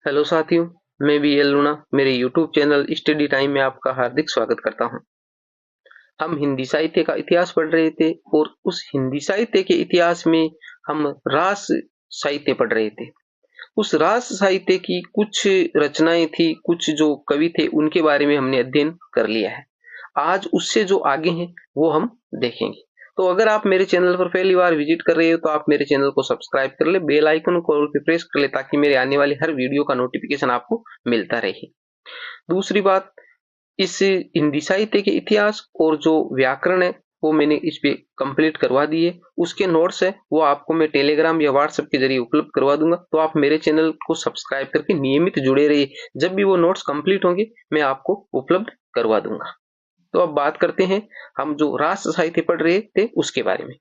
Hello साथियों, मैं B L Luna मेरे यूट्यूब चैनल स्टडी टाइम में आपका हार्दिक स्वागत करता हूं। हम हिंदी साहित्य का इतिहास पढ़ रहे थे और उस हिंदी साहित्य के इतिहास में हम रास साहित्य पढ़ रहे थे। उस रास साहित्य की कुछ रचनाएं थी, कुछ जो कवि थे उनके बारे में हमने अध्ययन कर लिया है। आज उससे जो आगे हैं वो हम देखेंगे। तो अगर आप मेरे चैनल पर पहली बार विजिट कर रहे हो तो आप मेरे चैनल को सब्सक्राइब कर ले, बेल आइकन को ऑल पे प्रेस कर ले ताकि मेरे आने वाली हर वीडियो का नोटिफिकेशन आपको मिलता रहे। दूसरी बात, इस हिंदी साहित्य के इतिहास और जो व्याकरण है वो मैंने इस पे कंप्लीट करवा दिए। उसके नोट्स है वो आपको मैं टेलीग्राम या व्हाट्सएप के जरिए उपलब्ध करवा दूंगा, तो आप मेरे चैनल को सब्सक्राइब करके नियमित जुड़े रहिए। जब भी वो नोट्स कंप्लीट होंगे मैं आपको उपलब्ध करवा दूंगा। तो अब बात करते हैं हम जो रास साहित्य पढ़ रहे थे उसके बारे में।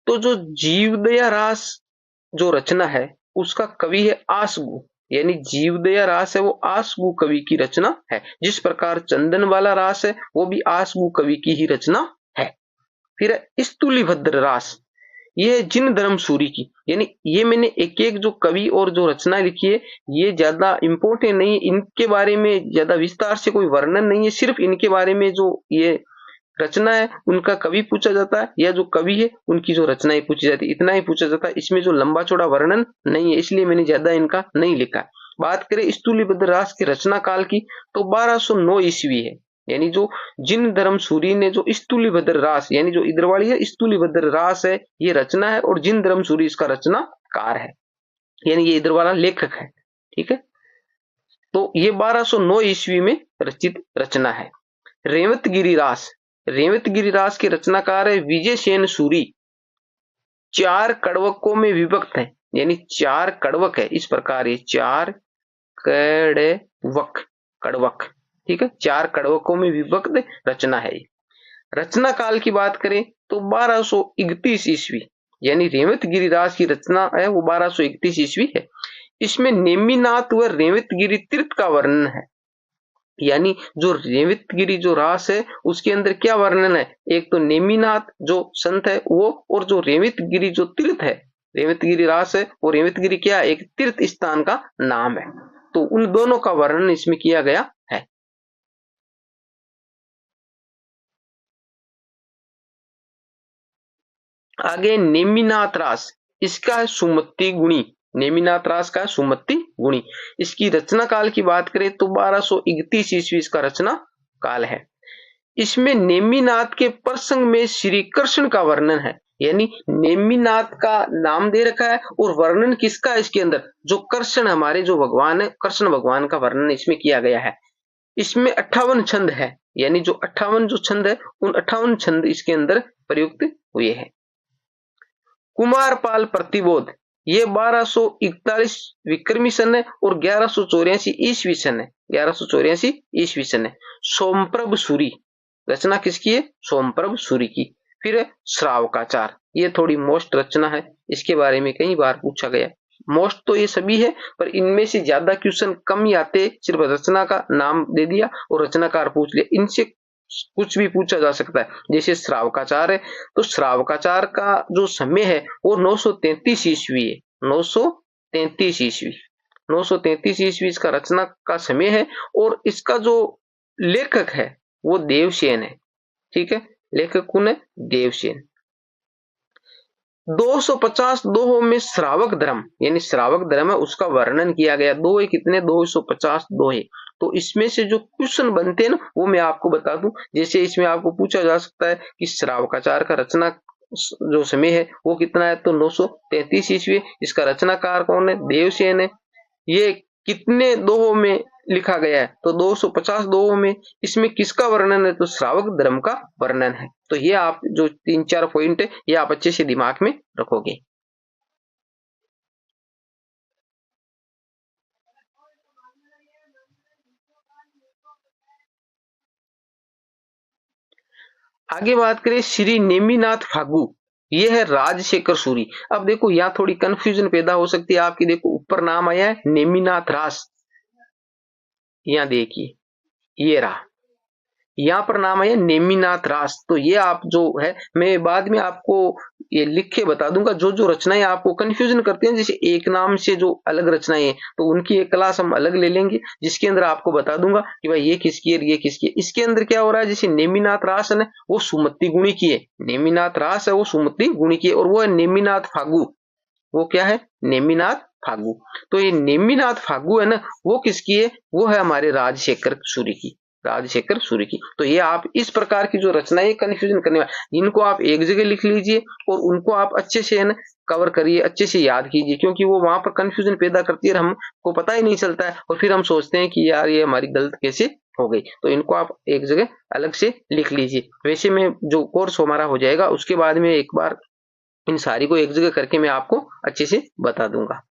तो जो जीवदया रास जो रचना है उसका कवि है आसगु, यानी जीवदया रास है वो आसगु कवि की रचना है। जिस प्रकार चंदन वाला रास है वो भी आसगु कवि की ही रचना है। फिर है स्तुलिभद्र रास, ये है जिन धर्म सूरी की। यानी ये मैंने एक एक जो कवि और जो रचना लिखी है ये ज्यादा इंपॉर्टेंट नहीं है, इनके बारे में ज्यादा विस्तार से कोई वर्णन नहीं है, सिर्फ इनके बारे में जो ये रचना है उनका कवि पूछा जाता है या जो कवि है उनकी जो रचनाएं पूछी जाती है, इतना ही पूछा जाता है। इसमें जो लंबा चौड़ा वर्णन नहीं है, इसलिए मैंने ज्यादा इनका नहीं लिखा। बात करें स्तुलिभद्र रास के रचना काल की तो 1209 ईस्वी है। यानी जो जिन धर्म सूरी ने जो स्तुलिभद्र रास, यानी जो इधर वाली है स्तुलिभद्र रास है ये रचना है, और जिन धर्म सूरी इसका रचनाकार है, यानी ये इधर वाला लेखक है। ठीक है, तो ये 1209 ईस्वी में रचित रचना है। रेवतगिरी रास, रेवतगिरी रास के रचनाकार है विजय सेन सूरी। 4 कड़वकों में विभक्त है, यानी 4 कड़वक है। इस प्रकार ये 4 कड़वक, कड़वक, ठीक है, 4 कड़वकों में विभक्त रचना है। रचना काल की बात करें तो 1231 ईस्वी, यानी रेवतगिरी रास की रचना है वो 1231 ईस्वी है। इसमें नेमिनाथ व रेवतगिरी तीर्थ का वर्णन है। यानी जो रेवतगिरी जो रास है उसके अंदर क्या वर्णन है, एक तो नेमिनाथ जो संत है वो, और जो रेवतगिरी जो तीर्थ है, रेवतगिरी रास है वो रेवतगिरी क्या है, एक तीर्थ स्थान का नाम है। तो उन दोनों का वर्णन इसमें किया गया है। आगे नेमिनाथ रास, इसका है सुमति गुणी। नेमिनाथ रास का सुमति गुणी। इसकी रचना काल की बात करें तो 1231 ईस्वी इसका रचना काल है। इसमें नेमिनाथ के प्रसंग में श्री कृष्ण का वर्णन है। यानी नेमिनाथ का नाम दे रखा है और वर्णन किसका है इसके अंदर, जो कृष्ण हमारे जो भगवान है, कृष्ण भगवान का वर्णन इसमें किया गया है। इसमें 58 छंद है, यानी जो 58 जो छंद है उन 58 छंद इसके अंदर प्रयुक्त हुए हैं। कुमारपाल प्रतिबोध, ये 1241 विक्रमी सन है और 1184 ईस्वी सन है, 1184 ईस्वी सन है। सोमप्रभ सूरी, रचना किसकी है, सोमप्रभ सूरी की। फिर है श्रावकाचार, ये थोड़ी मोस्ट रचना है, इसके बारे में कई बार पूछा गया। मोस्ट तो ये सभी है पर इनमें से ज्यादा क्वेश्चन कम ही आते, सिर्फ रचना का नाम दे दिया और रचनाकार पूछ लिया, इनसे कुछ भी पूछा जा सकता है। जैसे श्रावकाचार है तो श्रावकाचार का जो समय है वो 933 ईस्वी है, 933 ईस्वी, 933 ईस्वी इसका रचना का समय है। और इसका जो लेखक है वो देवसेन है। ठीक है, लेखक कौन है, देवसेन। 250 दोहों में श्रावक धर्म, यानी श्रावक धर्म है उसका वर्णन किया गया। दोहे कितने, 250 दोहे। तो इसमें से जो क्वेश्चन बनते हैं ना वो मैं आपको बता दूं। जैसे इसमें आपको पूछा जा सकता है कि श्रावकाचार का रचना जो समय है वो कितना है, तो 933 ईस्वी। इसका रचनाकार कौन है, देवसेन है। ये कितने दोहों में लिखा गया है, तो 250 दोहों में। इसमें किसका वर्णन है, तो श्रावक धर्म का वर्णन है। तो ये आप जो 3-4 पॉइंट है ये आप अच्छे से दिमाग में रखोगे। आगे बात करें श्री नेमिनाथ फागु, ये है राजशेखर सूरी। अब देखो यहाँ थोड़ी कंफ्यूजन पैदा हो सकती है आपकी। देखो ऊपर नाम आया है नेमिनाथ रास, यहाँ देखिए ये रहा, यहाँ पर नाम है नेमिनाथ रास। तो ये आप जो है, मैं बाद में आपको ये लिख के बता दूंगा, जो जो रचनाएं आपको कंफ्यूजन करती हैं, जैसे एक नाम से जो अलग रचनाएं हैं, तो उनकी एक क्लास हम अलग ले लेंगे, जिसके अंदर आपको बता दूंगा कि भाई ये किसकी है, ये किसकी है। इसके अंदर क्या हो रहा है, जैसे नेमिनाथ रास है ना, वो सुमति गुणी की है। नेमिनाथ रास है वो सुमति गुणी की है, और वो है नेमिनाथ फागु। वो क्या है, नेमिनाथ फागु। तो ये नेमिनाथ फागु है ना, वो किसकी है, वो है हमारे राजशेखर सूरी की, राजशेखर सूरी की। तो ये आप इस प्रकार की जो रचनाएं कंफ्यूजन करने वाले, इनको आप एक जगह लिख लीजिए और उनको आप अच्छे से है ना कवर करिए, अच्छे से याद कीजिए, क्योंकि वो वहां पर कंफ्यूजन पैदा करती है और हमको पता ही नहीं चलता है, और फिर हम सोचते हैं कि यार ये हमारी गलत कैसे हो गई। तो इनको आप एक जगह अलग से लिख लीजिए। वैसे में जो कोर्स हमारा हो जाएगा उसके बाद में एक बार इन सारी को एक जगह करके मैं आपको अच्छे से बता दूंगा।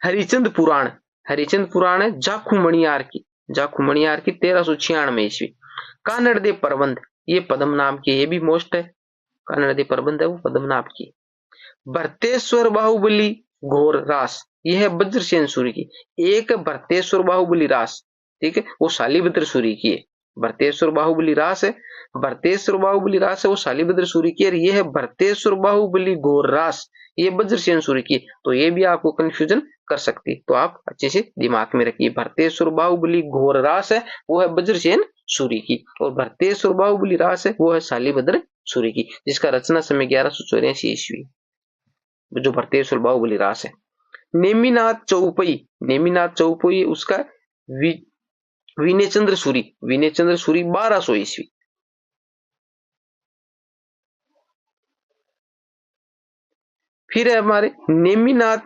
हरिचंद पुराण, हरिचंद पुराण है जाखू मणियार की, जाखू मणियार की 1396 ईस्वी। कानड़ दे प्रबंध, ये पद्म नाम की, ये भी मोस्ट है, कानड़ दे प्रबंध है वो पद्म नाम की। भरतेश्वर बाहुबली घोर रास, यह है वज्रसेन सूरी की। एक भरतेश्वर बाहुबली रास, ठीक है, वो शालिभद्र सूरी की है। भरतेश्वर बाहुबली रास है, भरतेश्वर बाहुबली रास है वो शालिभद्र सूरी की है। यह है भरतेश्वर बाहुबली घोर रास, ये वज्रसेन सूरी की। तो ये भी आपको कंफ्यूजन कर सकती, तो आप अच्छे से दिमाग में रखिए। भरतेश्वर बाहुबली घोर रास है वो है वज्रसेन सूरी की, और भरतेश्वर बाहुबली रास है वो है शालिभद्र सूरी की, जिसका रचना समय 1184 ईस्वी, जो भरतेश्वर बाहुबली रास है। नेमिनाथ चौपई, नेमिनाथ चौपई उसका विनय चंद्र सूरी, विनय चंद्र सूरी 1200 ईस्वी। फिर है हमारे नेमिनाथ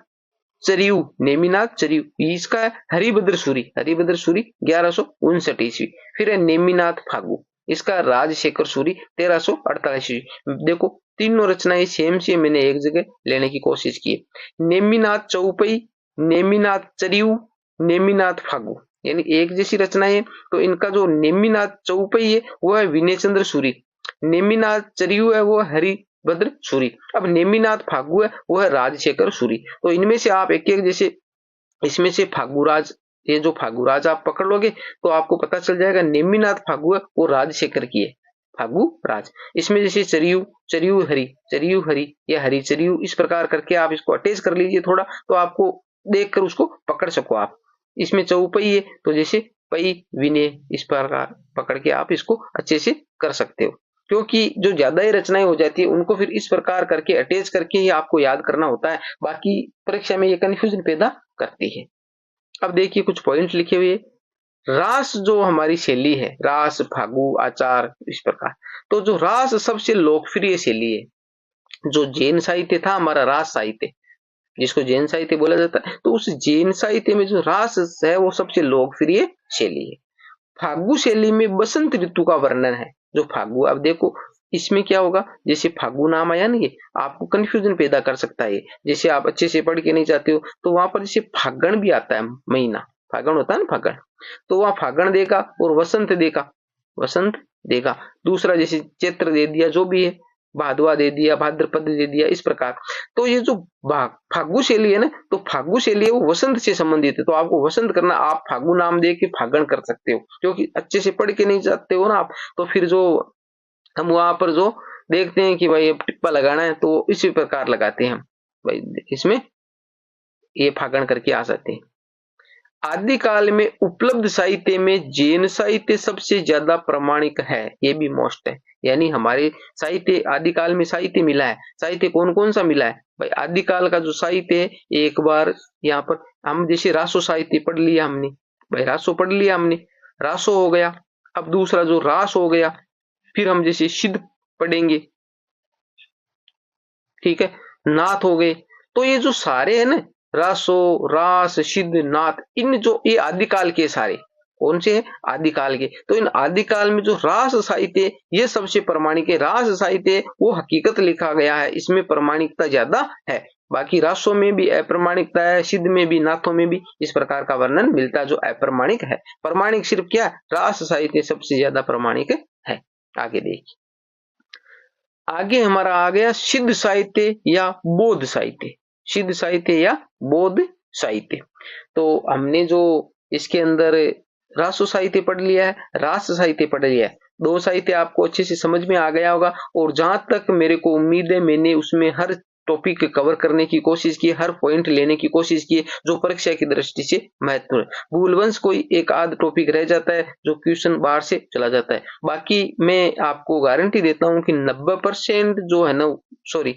चरियू, नेमिनाथ चरियू, इसका है हरिभद्र सूरी, हरिभद्र सूरी 1159 ईस्वी। फिर है नेमिनाथ फागु, इसका राजशेखर सूरी 1348 ईस्वी। देखो तीनों रचनाएं सेम से मैंने एक जगह लेने की कोशिश की है। नेमिनाथ चौपई, नेमिनाथ चरियू, नेमिनाथ फागु, यानी एक जैसी रचनाएं हैं। तो इनका जो नेमिनाथ चौपई है वो है विनय चंद्र सूरी, नेमिनाथ चरियू है वो हरिभद्र सूरी, अब नेमिनाथ फागु है वो है राजशेखर सूरी। तो इनमें से आप एक एक, जैसे इसमें से फागुराज, ये जो फागुराज आप पकड़ लोगे तो आपको पता चल जाएगा नेमिनाथ फागु है वो राजशेखर की है, फागु राज। इसमें जैसे चरियू, चरियू हरि, चरियू हरि या हरि चरियू, इस प्रकार करके आप इसको अटैच कर लीजिए थोड़ा, तो आपको देखकर उसको पकड़ सको आप। इसमें चौपई है तो जैसे पई विनय, इस प्रकार पकड़ के आप इसको अच्छे से कर सकते हो, क्योंकि जो ज्यादा ही रचनाएं हो जाती है उनको फिर इस प्रकार करके अटैच करके ही आपको याद करना होता है, बाकी परीक्षा में ये कंफ्यूजन पैदा करती है। अब देखिए कुछ पॉइंट लिखे हुए, रास जो हमारी शैली है, रास फागु आचार इस प्रकार, तो जो रास सबसे लोकप्रिय शैली है, जो जैन साहित्य था हमारा रास साहित्य, जिसको जैन साहित्य बोला जाता है, तो उस जैन साहित्य में जो रास है वो सबसे लोकप्रिय शैली है। फागु शैली में बसंत ऋतु का वर्णन है, जो फागु, अब देखो इसमें क्या होगा, जैसे फागु नाम आया ना, ये आपको कंफ्यूजन पैदा कर सकता है। जैसे आप अच्छे से पढ़ के नहीं जाते हो तो वहां पर जैसे फागण भी आता है महीना, फागण होता है ना फागण, तो वहां फागण देगा और वसंत देगा, वसंत देगा। दूसरा जैसे चैत्र दे दिया, जो भी है, भादवा दे दिया, भाद्रपद दे दिया, इस प्रकार। तो ये जो फागु शैली है ना, तो फागु शैली है वो वसंत से संबंधित है, तो आपको वसंत करना, आप फागु नाम दे के फागण कर सकते हो, क्योंकि अच्छे से पढ़ के नहीं जाते हो ना आप, तो फिर जो हम वहां पर जो देखते हैं कि भाई अब टिप्पा लगाना है तो इसी प्रकार लगाते हैं हम, भाई इसमें ये फागण करके आ जाते हैं। आदिकाल में उपलब्ध साहित्य में जैन साहित्य सबसे ज्यादा प्रमाणिक है, ये भी मोस्ट है, यानी हमारे साहित्य आदिकाल में साहित्य मिला है। साहित्य कौन कौन सा मिला है भाई, आदिकाल का जो साहित्य है, एक बार यहाँ पर हम जैसे रासो साहित्य पढ़ लिया हमने, भाई रासो पढ़ लिया हमने, रासो हो गया। अब दूसरा जो रास हो गया, फिर हम जैसे सिद्ध पढ़ेंगे, ठीक है, नाथ हो गए। तो ये जो सारे है ना, रासो, रास, सिद्ध, नाथ, इन जो ये आदिकाल के सारे कौन से हैं, आदिकाल के। तो इन आदिकाल में जो रास साहित्य ये सबसे प्रमाणिक है। रास साहित्य वो हकीकत लिखा गया है, इसमें प्रमाणिकता ज्यादा है। बाकी रासों में भी अप्रमाणिकता है, सिद्ध में भी, नाथों में भी इस प्रकार का वर्णन मिलता है जो अप्रमाणिक है। प्रमाणिक सिर्फ क्या, रास साहित्य सबसे ज्यादा प्रमाणिक है। आगे देखिए, आगे हमारा आ गया सिद्ध साहित्य या बौद्ध साहित्य, सिद्ध साहित्य या बौद्ध साहित्य। तो हमने जो इसके अंदर रासो साहित्य पढ़ लिया है, रास साहित्य पढ़ लिया है, दो साहित्य आपको अच्छे से समझ में आ गया होगा। और जहां तक मेरे को उम्मीद है, मैंने उसमें हर टॉपिक कवर करने की कोशिश की, हर पॉइंट लेने की कोशिश की जो परीक्षा की दृष्टि से महत्वपूर्ण है। भूलवंश कोई एक आध टॉपिक रह जाता है जो क्वेश्चन बाहर से चला जाता है। बाकी मैं आपको गारंटी देता हूं कि 90% जो है ना, सॉरी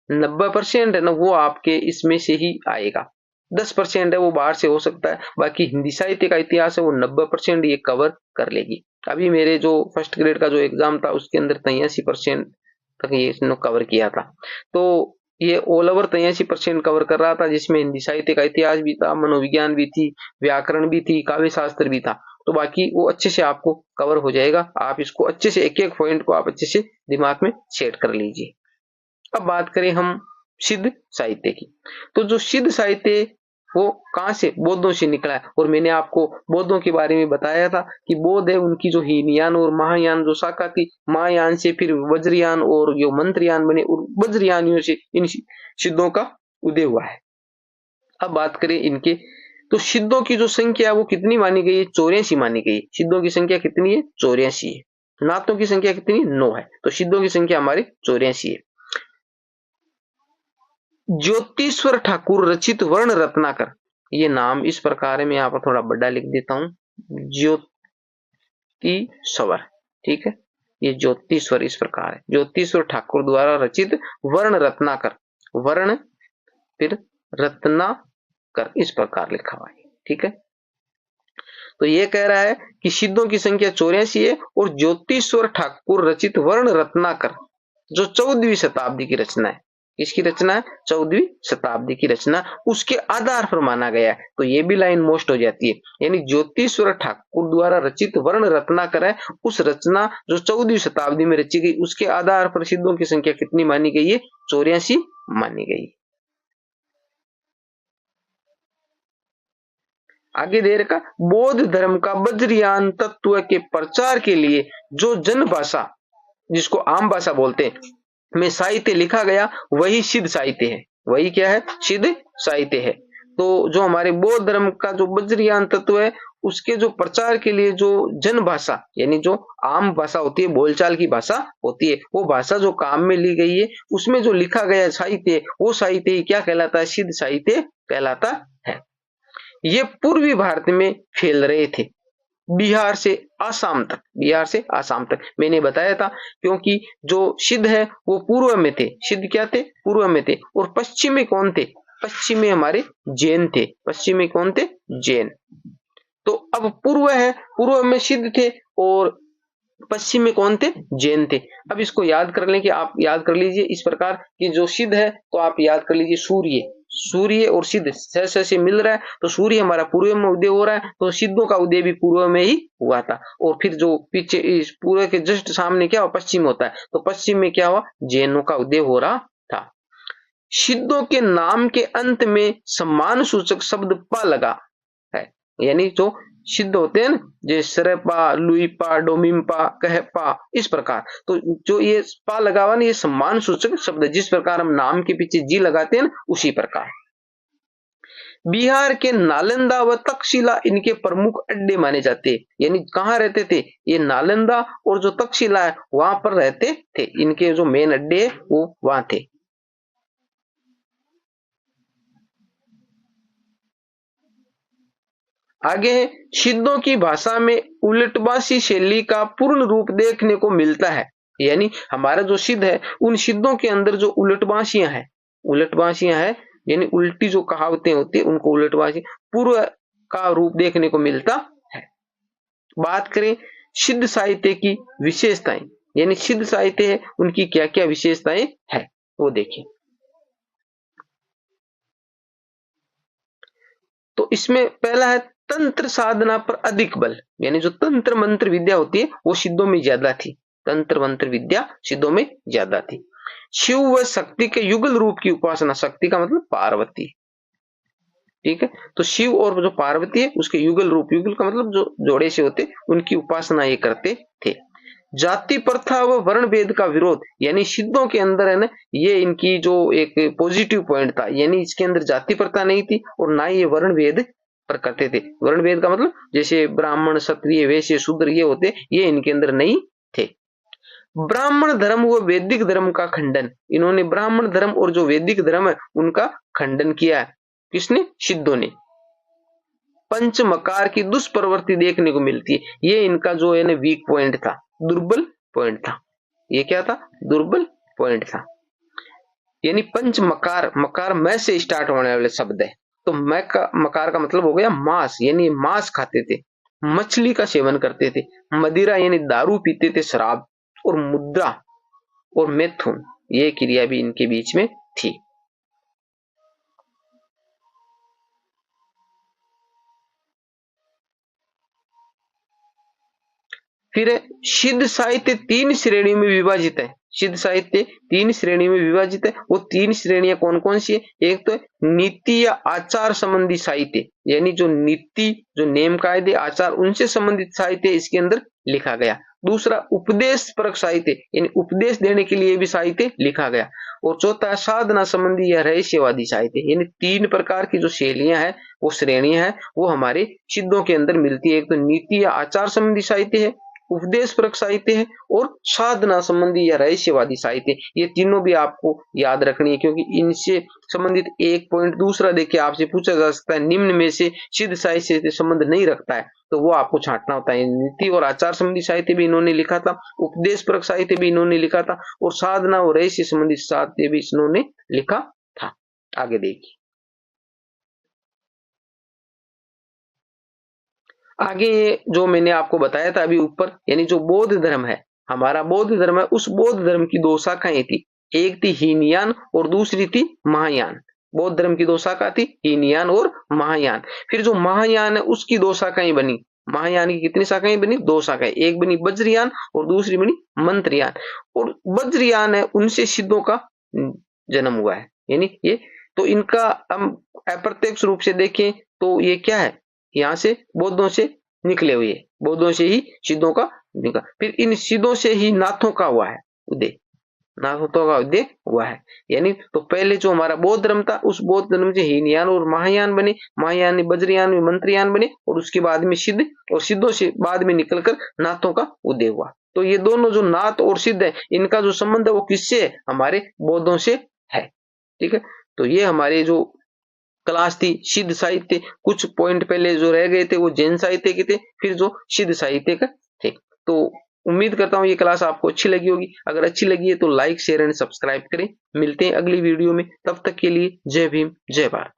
90% है ना, वो आपके इसमें से ही आएगा। 10% है वो बाहर से हो सकता है। बाकी हिंदी साहित्य का इतिहास है वो 90% ये कवर कर लेगी। अभी मेरे जो फर्स्ट ग्रेड का जो एग्जाम था उसके अंदर 83% तक ये इसने कवर किया था। तो ये ऑल ओवर 83% कवर कर रहा था, जिसमें हिंदी साहित्य का इतिहास भी था, मनोविज्ञान भी थी, व्याकरण भी थी, काव्य शास्त्र भी था। तो बाकी वो अच्छे से आपको कवर हो जाएगा। आप इसको अच्छे से एक एक पॉइंट को आप अच्छे से दिमाग में सेट कर लीजिए। अब बात करें हम सिद्ध साहित्य की। तो जो सिद्ध साहित्य वो कहां से, बौद्धों से निकला है। और मैंने आपको बौद्धों के बारे में बताया था कि बौद्ध है उनकी जो हीनयान और महायान जो शाखा थी, महायान से फिर वज्रयान और जो मंत्रयान बने, और वज्रयानियों से इन सिद्धों का उदय हुआ है। अब बात करें इनके, तो सिद्धों की जो संख्या है वो कितनी मानी गई है, 84 मानी गई है। सिद्धों की संख्या कितनी है, 84 है। नाथों की संख्या कितनी, 9 है। तो सिद्धों की संख्या हमारे 84 है। ज्योतिश्वर ठाकुर रचित वर्ण रत्नाकर, ये नाम इस प्रकार है, मैं यहाँ पर थोड़ा बड़ा लिख देता हूं, ज्योतिश्वर, ठीक है। ये ज्योतिश्वर इस प्रकार है, ज्योतिश्वर ठाकुर द्वारा रचित वर्ण रत्नाकर, वर्ण फिर रत्नाकर इस प्रकार लिखा हुआ है, ठीक है। तो ये कह रहा है कि सिद्धों की संख्या 84 है और ज्योतिश्वर ठाकुर रचित वर्ण रत्नाकर जो 14वीं शताब्दी की रचना है, इसकी रचना है 14वीं शताब्दी की रचना, उसके आधार पर माना गया है। तो ये भी लाइन मोस्ट हो जाती है, यानी ज्योतिश्वर ठाकुर द्वारा रचित वर्ण रत्नाकर है, उस रचना जो 14वीं शताब्दी में रची गई, उसके आधार पर सिद्धों की संख्या कितनी मानी गई है, 84 मानी गई। आगे दे रखा, बौद्ध धर्म का वज्रयान तत्व के प्रचार के लिए जो जन भाषा, जिसको आम भाषा बोलते हैं, में साहित्य लिखा गया वही सिद्ध साहित्य है। वही क्या है, सिद्ध साहित्य है। तो जो हमारे बौद्ध धर्म का जो वज्रयान तत्व है, उसके जो प्रचार के लिए जो जन भाषा, यानी जो आम भाषा होती है, बोलचाल की भाषा होती है, वो भाषा जो काम में ली गई है, उसमें जो लिखा गया साहित्य, वो साहित्य ही क्या कहलाता है, सिद्ध साहित्य कहलाता है। ये पूर्वी भारत में फैल रहे थे, बिहार से आसाम तक, बिहार से आसाम तक मैंने बताया था, क्योंकि जो सिद्ध है वो पूर्व में थे। सिद्ध क्या थे, पूर्व में थे। और पश्चिम में कौन थे, पश्चिम में हमारे जैन थे। पश्चिम में कौन थे, जैन। तो अब पूर्व है, पूर्व में सिद्ध थे और पश्चिम में कौन थे, जैन थे। अब इसको याद कर लें कि आप याद कर लीजिए इस प्रकार कि जो सिद्ध है तो आप याद कर लीजिए सूर्य, सूर्य और सिद्ध से मिल रहा है, तो सूर्य हमारा पूर्व में उदय हो रहा है, तो सिद्धों का उदय भी पूर्व में ही हुआ था। और फिर जो पीछे इस पूर्व के जस्ट सामने क्या हुआ, पश्चिम होता है, तो पश्चिम में क्या हुआ, जैनों का उदय हो रहा था। सिद्धों के नाम के अंत में सम्मान सूचक शब्द पा लगा है, यानी जो सिद्ध होते हैं ना, जैसे सरपा, लुईपा, डोमिम्पा, कहपा, इस प्रकार। तो जो ये पा लगा हुआ ना, ये सम्मान सूचक शब्द है। जिस प्रकार हम नाम के पीछे जी लगाते हैं ना, उसी प्रकार। बिहार के नालंदा व तक्षशिला इनके प्रमुख अड्डे माने जाते हैं। यानी कहाँ रहते थे ये, नालंदा और जो तक्षशिला है वहां पर रहते थे। इनके जो मेन अड्डे है वो वहां थे। आगे है, सिद्धों की भाषा में उलटबासी शैली का पूर्ण रूप देखने को मिलता है। यानी हमारा जो सिद्ध है, उन सिद्धों के अंदर जो उलटबासियां हैं, उलटबासियां हैं यानी उल्टी जो कहावतें होती है उनको उलटबासी पूर्व का रूप देखने को मिलता है। बात करें सिद्ध साहित्य की विशेषताएं, यानी सिद्ध साहित्य है उनकी क्या क्या विशेषताएं है वो देखें। तो इसमें पहला है तंत्र साधना पर अधिक बल, यानी जो तंत्र मंत्र विद्या होती है वो सिद्धों में ज्यादा थी। तंत्र मंत्र विद्या सिद्धों में ज्यादा थी। शिव व शक्ति के युगल रूप की उपासना, शक्ति का मतलब पार्वती, ठीक है। तो शिव और जो पार्वती है उसके युगल रूप, युगल का मतलब जो जोड़े से होते, उनकी उपासना ये करते थे। जाति प्रथा व वर्ण भेद का विरोध, यानी सिद्धों के अंदर है ना, ये इनकी जो एक पॉजिटिव पॉइंट था, यानी इसके अंदर जाति प्रथा नहीं थी और ना ये वर्ण भेद पर करते थे। वर्ण भेद का मतलब जैसे ब्राह्मण, क्षत्रिय, वैश्य, शूद्र ये होते, ये इनके अंदर नहीं थे। ब्राह्मण धर्म व वैदिक धर्म का खंडन, इन्होंने ब्राह्मण धर्म और जो वैदिक धर्म है उनका खंडन किया है। किसने? सिद्धों ने। पंचमकार की दुष्प्रवृत्ति देखने को मिलती है, ये इनका जो है ना वीक पॉइंट था, दुर्बल पॉइंट था। ये क्या था? दुर्बल पॉइंट था। यानी पंचमकार, मकार में से स्टार्ट होने वाले शब्द है, तो मकार का मतलब हो गया मांस, यानी मांस खाते थे, मछली का सेवन करते थे, मदिरा यानी दारू पीते थे, शराब, और मुद्रा और मैथुन, ये क्रिया भी इनके बीच में थी। फिर सिद्ध साहित्य तीन श्रेणियों में विभाजित है। सिद्ध साहित्य तीन श्रेणी में विभाजित है। वो तीन श्रेणियां कौन कौन सी है? एक तो नीति या आचार संबंधी साहित्य, यानी जो नीति, जो नेम कायदे, आचार, उनसे संबंधित साहित्य इसके अंदर लिखा गया। दूसरा उपदेश परक साहित्य, यानी उपदेश देने के लिए भी साहित्य लिखा गया। और चौथा साधना संबंधी या रहस्यवादी साहित्य, यानी तीन प्रकार की जो शैलियां हैं, वो श्रेणियां हैं, वो हमारे सिद्धों के अंदर मिलती है। एक तो नीति या आचार संबंधी साहित्य है, उपदेश परक साहित्य है, और साधना संबंधी या रहस्यवादी साहित्य। ये तीनों भी आपको याद रखनी है, क्योंकि इनसे संबंधित एक पॉइंट दूसरा देखिए आपसे पूछा जा सकता है, निम्न में से सिद्ध साहित्य से संबंध नहीं रखता है, तो वो आपको छांटना होता है। नीति और आचार संबंधी साहित्य भी इन्होंने लिखा था, उपदेश परक साहित्य भी इन्होंने लिखा था, और साधना और रहस्य संबंधी साहित्य भी इन्होंने लिखा था। आगे देखिए, आगे जो मैंने आपको बताया था अभी ऊपर, यानी जो बौद्ध धर्म है, हमारा बौद्ध धर्म है, उस बौद्ध धर्म की दो शाखाएं थी। एक थी हीनयान और दूसरी थी महायान। बौद्ध धर्म की दो शाखा थी, हीनयान और महायान। फिर जो महायान है उसकी दो शाखाएं बनी। महायान की कितनी शाखाएं बनी? दो शाखाएं। एक बनी वज्रयान और दूसरी बनी मंत्रयान। और वज्रयान है, उनसे सिद्धों का जन्म हुआ है। यानी ये तो इनका हम अप्रत्यक्ष रूप से देखें तो ये क्या है? यहाँ से बौद्धों से निकले हुए, बौद्धों से ही सिद्धों का निकला। फिर इन सिद्धों से ही नाथों का हुआ है उदय, नाथों का उदय हुआ है। यानी तो पहले जो हमारा बौद्ध धर्म था, उस बौद्ध धर्म से हीनयान और महायान बने, महायान वज्रयान में मंत्रयान बने, और उसके बाद में सिद्ध, और सिद्धों से बाद में निकलकर नाथों का उदय हुआ। तो ये दोनों जो नाथ और सिद्ध है, इनका जो संबंध है वो किससे है? हमारे बौद्धों से है। ठीक है, तो ये हमारे जो क्लास थी सिद्ध साहित्य, कुछ पॉइंट पहले जो रह गए थे वो जैन साहित्य के थे, फिर जो सिद्ध साहित्य का थे। तो उम्मीद करता हूं ये क्लास आपको अच्छी लगी होगी। अगर अच्छी लगी है तो लाइक, शेयर एंड सब्सक्राइब करें। मिलते हैं अगली वीडियो में, तब तक के लिए जय भीम, जय भारत।